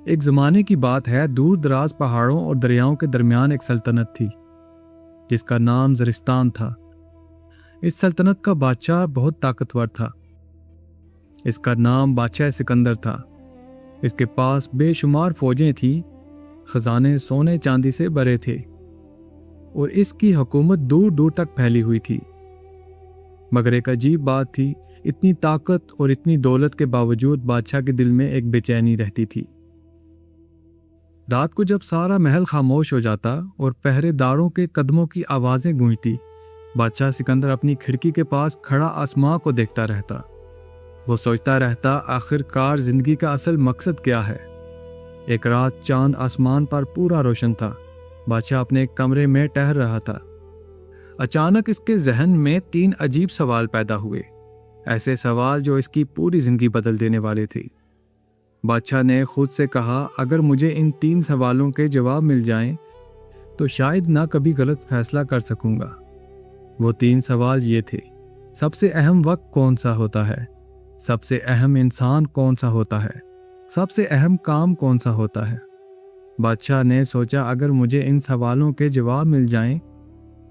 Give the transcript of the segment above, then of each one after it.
ایک زمانے کی بات ہے، دور دراز پہاڑوں اور دریاؤں کے درمیان ایک سلطنت تھی جس کا نام زرستان تھا۔ اس سلطنت کا بادشاہ بہت طاقتور تھا۔ اس کا نام بادشاہ سکندر تھا۔ اس کے پاس بے شمار فوجیں تھیں، خزانے سونے چاندی سے بھرے تھے اور اس کی حکومت دور دور تک پھیلی ہوئی تھی۔ مگر ایک عجیب بات تھی، اتنی طاقت اور اتنی دولت کے باوجود بادشاہ کے دل میں ایک بے چینی رہتی تھی۔ رات کو جب سارا محل خاموش ہو جاتا اور پہرے داروں کے قدموں کی آوازیں گونجتی، بادشاہ سکندر اپنی کھڑکی کے پاس کھڑا آسماں کو دیکھتا رہتا۔ وہ سوچتا رہتا، آخر کار زندگی کا اصل مقصد کیا ہے؟ ایک رات چاند آسمان پر پورا روشن تھا۔ بادشاہ اپنے کمرے میں ٹہل رہا تھا۔ اچانک اس کے ذہن میں 3 عجیب سوال پیدا ہوئے، ایسے سوال جو اس کی پوری زندگی بدل دینے والے تھے۔ بادشاہ نے خود سے کہا، اگر مجھے ان 3 سوالوں کے جواب مل جائیں تو شاید نہ کبھی غلط فیصلہ کر سکوں گا۔ وہ 3 سوال یہ تھے: سب سے اہم وقت کون سا ہوتا ہے؟ سب سے اہم انسان کون سا ہوتا ہے؟ سب سے اہم کام کون سا ہوتا ہے؟ بادشاہ نے سوچا، اگر مجھے ان سوالوں کے جواب مل جائیں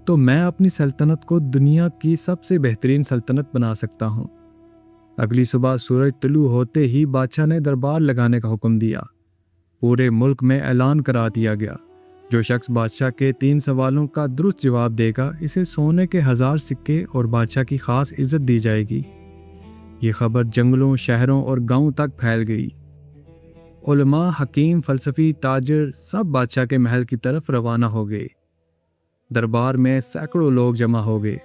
تو میں اپنی سلطنت کو دنیا کی سب سے بہترین سلطنت بنا سکتا ہوں۔ اگلی صبح سورج طلوع ہوتے ہی بادشاہ نے دربار لگانے کا حکم دیا۔ پورے ملک میں اعلان کرا دیا گیا، جو شخص بادشاہ کے 3 سوالوں کا درست جواب دے گا، اسے سونے کے 1000 سکے اور بادشاہ کی خاص عزت دی جائے گی۔ یہ خبر جنگلوں، شہروں اور گاؤں تک پھیل گئی۔ علماء، حکیم، فلسفی، تاجر سب بادشاہ کے محل کی طرف روانہ ہو گئے۔ دربار میں سینکڑوں لوگ جمع ہو گئے۔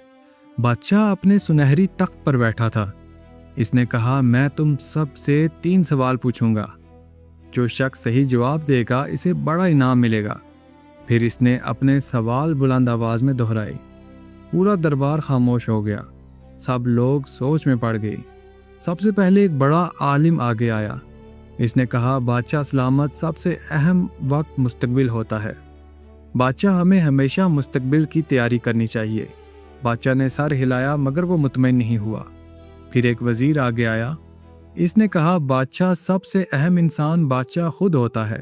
بادشاہ اپنے سنہری تخت پر بیٹھا تھا۔ اس نے کہا، میں تم سب سے 3 سوال پوچھوں گا۔ جو شخص صحیح جواب دے گا اسے بڑا انعام ملے گا۔ پھر اس نے اپنے سوال بلند آواز میں دہرائے۔ پورا دربار خاموش ہو گیا۔ سب لوگ سوچ میں پڑ گئے۔ سب سے پہلے ایک بڑا عالم آگے آیا۔ اس نے کہا، بادشاہ سلامت، سب سے اہم وقت مستقبل ہوتا ہے۔ بادشاہ، ہمیں ہمیشہ مستقبل کی تیاری کرنی چاہیے۔ بادشاہ نے سر ہلایا مگر وہ مطمئن نہیں ہوا۔ پھر ایک وزیر آگے آیا۔ اس نے کہا، بادشاہ، سب سے اہم انسان بادشاہ خود ہوتا ہے،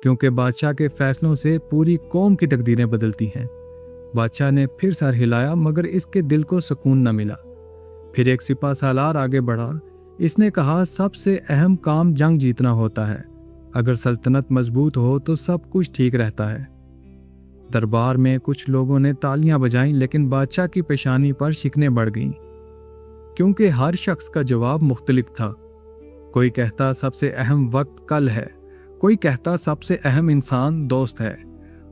کیونکہ بادشاہ کے فیصلوں سے پوری قوم کی تقدیریں بدلتی ہیں۔ بادشاہ نے پھر سر ہلایا مگر اس کے دل کو سکون نہ ملا۔ پھر ایک سپہ سالار آگے بڑھا۔ اس نے کہا، سب سے اہم کام جنگ جیتنا ہوتا ہے۔ اگر سلطنت مضبوط ہو تو سب کچھ ٹھیک رہتا ہے۔ دربار میں کچھ لوگوں نے تالیاں بجائیں، لیکن بادشاہ کی پیشانی پر شکنیں بڑھ گئیں، کیونکہ ہر شخص کا جواب مختلف تھا۔ کوئی کہتا سب سے اہم وقت کل ہے، کوئی کہتا سب سے اہم انسان دوست ہے،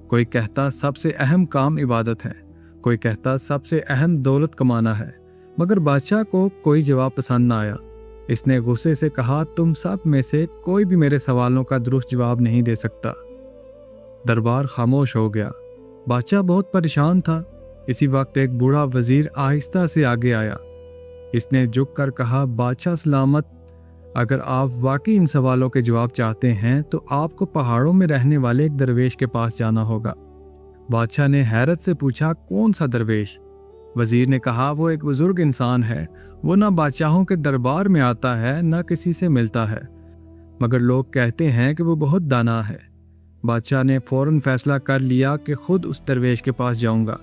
کوئی کہتا سب سے اہم کام عبادت ہے، کوئی کہتا سب سے اہم دولت کمانا ہے۔ مگر بادشاہ کو کوئی جواب پسند نہ آیا۔ اس نے غصے سے کہا، تم سب میں سے کوئی بھی میرے سوالوں کا درست جواب نہیں دے سکتا۔ دربار خاموش ہو گیا۔ بادشاہ بہت پریشان تھا۔ اسی وقت ایک بوڑھا وزیر آہستہ سے آگے آیا۔ اس نے جھک کر کہا، بادشاہ سلامت، اگر آپ واقعی ان سوالوں کے جواب چاہتے ہیں تو آپ کو پہاڑوں میں رہنے والے ایک درویش کے پاس جانا ہوگا۔ بادشاہ نے حیرت سے پوچھا، کون سا درویش؟ وزیر نے کہا، وہ ایک بزرگ انسان ہے۔ وہ نہ بادشاہوں کے دربار میں آتا ہے نہ کسی سے ملتا ہے، مگر لوگ کہتے ہیں کہ وہ بہت دانا ہے۔ بادشاہ نے فوراً فیصلہ کر لیا کہ خود اس درویش کے پاس جاؤں گا،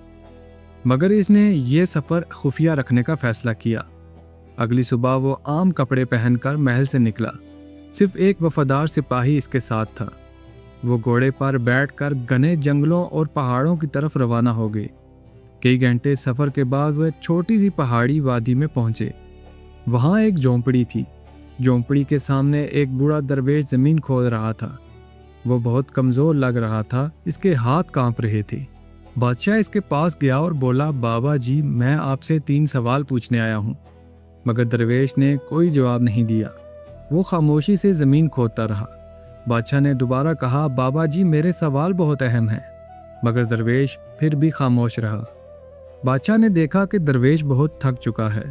مگر اس نے یہ سفر خفیہ رکھنے کا فیصلہ کیا۔ اگلی صبح وہ عام کپڑے پہن کر محل سے نکلا۔ صرف ایک وفادار سپاہی اس کے ساتھ تھا۔ وہ گھوڑے پر بیٹھ کر گھنے جنگلوں اور پہاڑوں کی طرف روانہ ہو گئے۔ کئی گھنٹے سفر کے بعد وہ ایک چھوٹی سی پہاڑی وادی میں پہنچے۔ وہاں ایک جھونپڑی تھی۔ جھونپڑی کے سامنے ایک بوڑھا درویش زمین کھود رہا تھا۔ وہ بہت کمزور لگ رہا تھا، اس کے ہاتھ کانپ رہے تھے۔ بادشاہ اس کے پاس گیا اور بولا، بابا جی، میں آپ سے 3 سوال پوچھنے آیا ہوں۔ مگر درویش نے کوئی جواب نہیں دیا۔ وہ خاموشی سے زمین کھودتا رہا۔ بادشاہ نے دوبارہ کہا، بابا جی، میرے سوال بہت اہم ہیں۔ مگر درویش پھر بھی خاموش رہا۔ بادشاہ نے دیکھا کہ درویش بہت تھک چکا ہے۔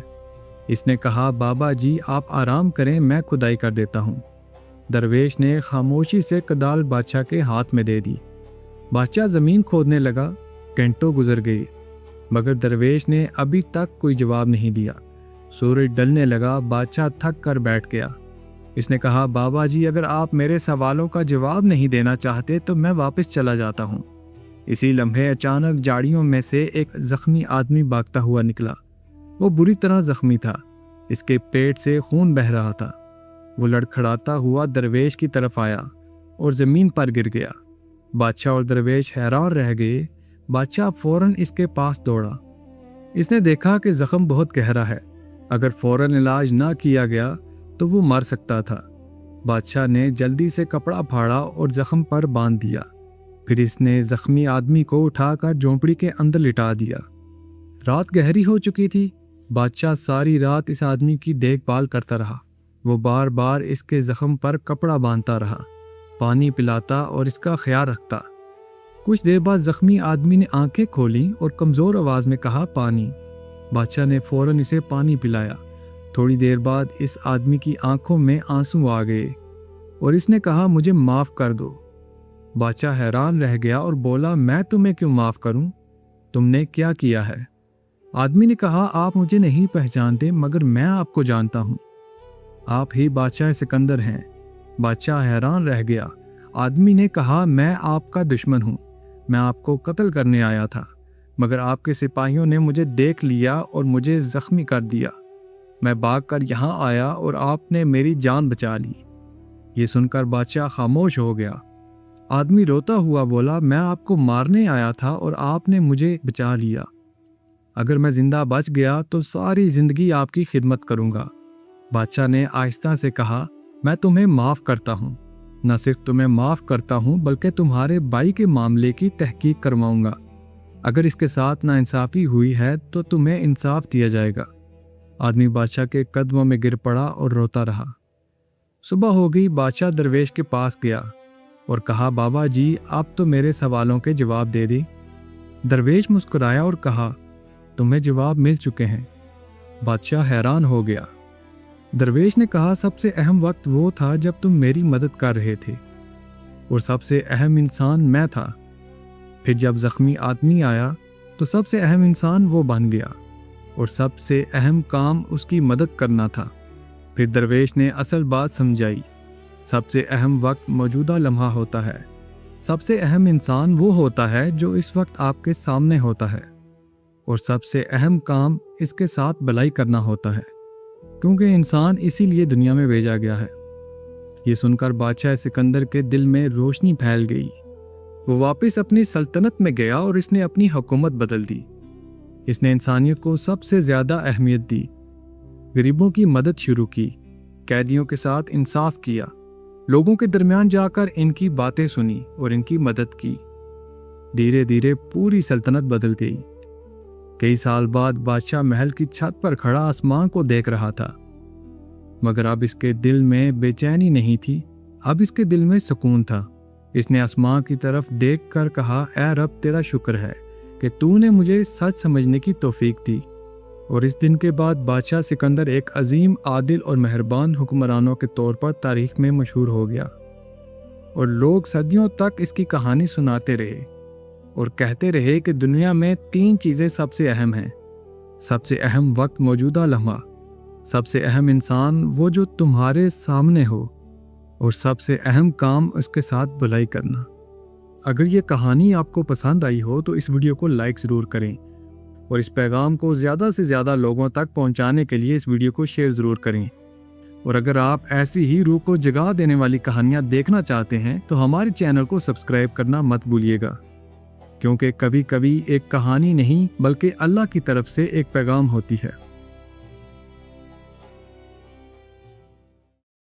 اس نے کہا، بابا جی، آپ آرام کریں، میں کھدائی کر دیتا ہوں۔ درویش نے خاموشی سے کدال بادشاہ کے ہاتھ میں دے دی۔ بادشاہ زمین کھودنے لگا۔ گھنٹوں گزر گئے، مگر درویش نے ابھی تک کوئی جواب نہیں دیا۔ سورج ڈلنے لگا۔ بادشاہ تھک کر بیٹھ گیا۔ اس نے کہا بابا جی اگر آپ میرے سوالوں کا جواب نہیں دینا چاہتے تو میں واپس چلا جاتا ہوں۔ اسی لمحے اچانک جھاڑیوں میں سے ایک زخمی آدمی بھاگتا ہوا نکلا۔ وہ بری طرح زخمی تھا، اس کے پیٹ سے خون بہہ رہا تھا۔ وہ لڑکھڑاتا ہوا درویش کی طرف آیا اور زمین پر گر گیا۔ بادشاہ اور درویش حیران رہ گئے۔ بادشاہ فوراً اس کے پاس دوڑا۔ اس نے دیکھا کہ زخم بہت گہرا ہے، اگر فوراً علاج نہ کیا گیا تو وہ مر سکتا تھا۔ بادشاہ نے جلدی سے کپڑا پھاڑا اور زخم پر باندھ دیا، پھر اس نے زخمی آدمی کو اٹھا کر جھونپڑی کے اندر لٹا دیا۔ رات گہری ہو چکی تھی۔ بادشاہ ساری رات اس آدمی کی دیکھ بھال کرتا رہا۔ وہ بار بار اس کے زخم پر کپڑا باندھتا رہا، پانی پلاتا اور اس کا خیال رکھتا۔ کچھ دیر بعد زخمی آدمی نے آنکھیں کھولیں اور کمزور آواز میں کہا پانی۔ بادشاہ نے فوراً اسے پانی پلایا۔ تھوڑی دیر بعد اس آدمی کی آنکھوں میں آنسو آ گئے اور اس نے کہا مجھے معاف کر دو۔ بادشاہ حیران رہ گیا اور بولا میں تمہیں کیوں معاف کروں؟ تم نے کیا کیا ہے؟ آدمی نے کہا آپ مجھے نہیں پہچانتے مگر میں آپ کو جانتا ہوں، آپ ہی بادشاہ سکندر ہیں۔ بادشاہ حیران رہ گیا۔ آدمی نے کہا میں آپ کا دشمن ہوں، میں آپ کو قتل کرنے آیا تھا مگر آپ کے سپاہیوں نے مجھے دیکھ لیا اور مجھے زخمی کر دیا۔ میں بھاگ کر یہاں آیا اور آپ نے میری جان بچا لی۔ یہ سن کر بادشاہ خاموش ہو گیا۔ آدمی روتا ہوا بولا میں آپ کو مارنے آیا تھا اور آپ نے مجھے بچا لیا۔ اگر میں زندہ بچ گیا تو ساری زندگی آپ کی خدمت کروں گا۔ بادشاہ نے آہستہ سے کہا میں تمہیں معاف کرتا ہوں، نہ صرف تمہیں معاف کرتا ہوں بلکہ تمہارے بھائی کے معاملے کی تحقیق کرواؤں گا۔ اگر اس کے ساتھ ناانصافی ہوئی ہے تو تمہیں انصاف دیا جائے گا۔ آدمی بادشاہ کے قدموں میں گر پڑا اور روتا رہا۔ صبح ہو گئی۔ بادشاہ درویش کے پاس گیا اور کہا بابا جی اب تو میرے سوالوں کے جواب دے دیں۔ درویش مسکرایا اور کہا تمہیں جواب مل چکے ہیں۔ بادشاہ حیران ہو گیا۔ درویش نے کہا سب سے اہم وقت وہ تھا جب تم میری مدد کر رہے تھے اور سب سے اہم انسان میں تھا۔ پھر جب زخمی آدمی آیا تو سب سے اہم انسان وہ بن گیا اور سب سے اہم کام اس کی مدد کرنا تھا۔ پھر درویش نے اصل بات سمجھائی، سب سے اہم وقت موجودہ لمحہ ہوتا ہے، سب سے اہم انسان وہ ہوتا ہے جو اس وقت آپ کے سامنے ہوتا ہے، اور سب سے اہم کام اس کے ساتھ بھلائی کرنا ہوتا ہے، کیونکہ انسان اسی لیے دنیا میں بھیجا گیا ہے۔ یہ سن کر بادشاہ سکندر کے دل میں روشنی پھیل گئی۔ وہ واپس اپنی سلطنت میں گیا اور اس نے اپنی حکومت بدل دی۔ اس نے انسانیت کو سب سے زیادہ اہمیت دی، غریبوں کی مدد شروع کی، قیدیوں کے ساتھ انصاف کیا، لوگوں کے درمیان جا کر ان کی باتیں سنی اور ان کی مدد کی۔ دھیرے دھیرے پوری سلطنت بدل گئی۔ کئی سال بعد بادشاہ محل کی چھت پر کھڑا آسمان کو دیکھ رہا تھا، مگر اب اس کے دل میں بے چینی نہیں تھی، اب اس کے دل میں سکون تھا۔ اس نے آسمان کی طرف دیکھ کر کہا اے رب تیرا شکر ہے کہ تو نے مجھے سچ سمجھنے کی توفیق دی۔ اور اس دن کے بعد بادشاہ سکندر ایک عظیم، عادل اور مہربان حکمرانوں کے طور پر تاریخ میں مشہور ہو گیا، اور لوگ صدیوں تک اس کی کہانی سناتے رہے اور کہتے رہے کہ دنیا میں 3 چیزیں سب سے اہم ہیں، سب سے اہم وقت موجودہ لمحہ، سب سے اہم انسان وہ جو تمہارے سامنے ہو، اور سب سے اہم کام اس کے ساتھ بھلائی کرنا۔ اگر یہ کہانی آپ کو پسند آئی ہو تو اس ویڈیو کو لائک ضرور کریں، اور اس پیغام کو زیادہ سے زیادہ لوگوں تک پہنچانے کے لیے اس ویڈیو کو شیئر ضرور کریں۔ اور اگر آپ ایسی ہی روح کو جگا دینے والی کہانیاں دیکھنا چاہتے ہیں تو ہمارے چینل کو سبسکرائب کرنا مت بھولیے گا، کیونکہ کبھی کبھی ایک کہانی نہیں بلکہ اللہ کی طرف سے ایک پیغام ہوتی ہے۔